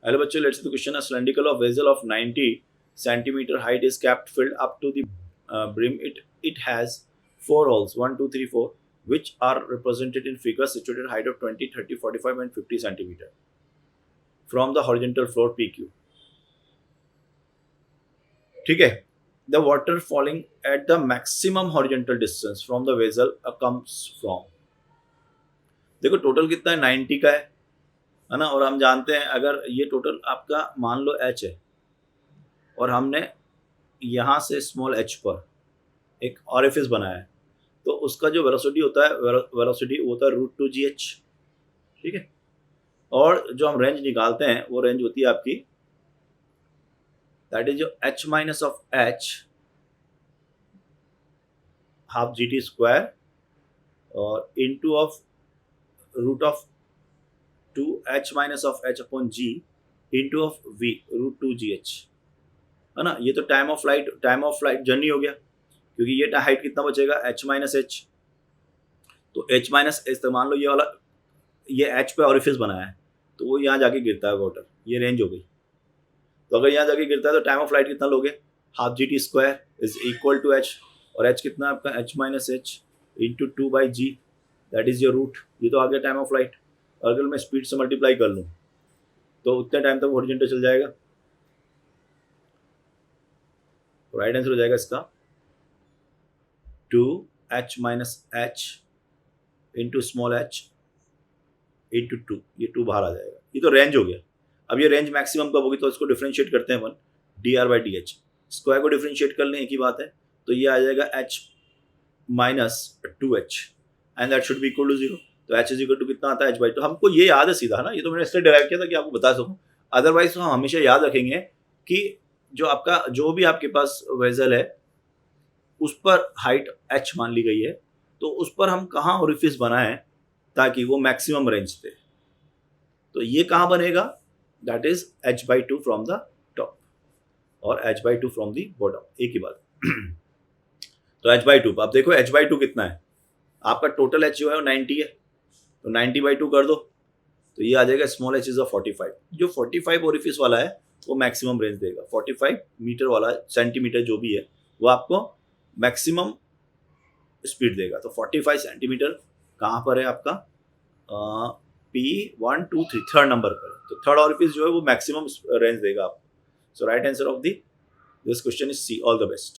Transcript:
Hello बच्चों, let's the question. A cylindrical of vessel of 90 centimeter height is capped filled up to the brim. It has 4 holes, 1 2 3 4, which are represented in figures situated height of 20 30 45 and 50 centimeter from the horizontal floor PQ. ठीक है. The water falling at the maximum horizontal distance from the vessel comes from. देखो total कितना है, 90 का है ना. और हम जानते हैं अगर ये टोटल आपका मान लो h है और हमने यहाँ से स्मॉल h पर एक ऑरिफिस बनाया है, तो उसका जो वेलोसिटी होता है, वेलोसिटी होता है √2gh. ठीक है. और जो हम रेंज निकालते हैं वो रेंज होती है आपकी, दैट इज जो h minus of h half gt square और into of root of 2h minus of h upon g into of v √2gh है ना. ये तो टाइम ऑफ फ्लाइट जर्नी हो गया, क्योंकि ये हाइट कितना बचेगा, h माइनस h. तो h माइनस h, तो मान लो ये वाला ये h पे ऑरिफिस बनाया है, तो वो यहाँ जाके गिरता है वाटर, ये रेंज हो गई. तो अगर यहाँ जाके गिरता है तो टाइम ऑफ फ्लाइट कितना लोगे, half g t square is equal to h, और h कितना आपका h minus h into 2/g, that is your root. ये तो आ गया टाइम ऑफ फ्लाइट. अगर मैं स्पीड से मल्टीप्लाई कर लूँ तो उतने टाइम तक हॉरिजॉन्टल चल जाएगा. राइट आंसर हो जाएगा इसका 2h minus h into small h into 2. ये 2 बाहर आ जाएगा. ये तो रेंज हो गया. अब ये रेंज मैक्सिमम कब होगी, तो इसको डिफ्रेंशिएट करते हैं 1 dr/dh. स्क्वायर को डिफ्रेंशिएट कर लें, एक ही बात है. तो ये आ जाएगा h minus 2h and that should be equal to 0. तो h इज इक्वल टू कितना आता है, h/2. हमको ये याद है सीधा, है ना. ये तो मैंने इसलिए डिराइव किया था कि आपको बता सकूं. अदरवाइज तो हम हमेशा याद रखेंगे कि जो भी आपके पास वेजल है उस पर हाइट h मान ली गई है, तो उस पर हम कहाँ ओरिफिस बनाएं ताकि वो मैक्सिमम रेंज दे. तो ये कहाँ बनेगा, that is h/2 from the top और h/2 फ्रॉम द बॉटम, एक ही बात. तो h/2, अब देखो h/2 कितना है आपका. टोटल h जो है वो 90 है, तो 90/2 कर दो, तो ये आ जाएगा स्मॉल h इज 45. जो 45 ओरिफिस वाला है वो मैक्सिमम रेंज देगा. 45 मीटर वाला, सेंटीमीटर जो भी है, वो आपको मैक्सिमम स्पीड देगा. तो 45 सेंटीमीटर कहाँ पर है आपका, P1 2 3 थर्ड नंबर पर. तो थर्ड ओरिफिस जो है वो मैक्सिमम रेंज देगा आपको. So right answer of this question is C. All the best.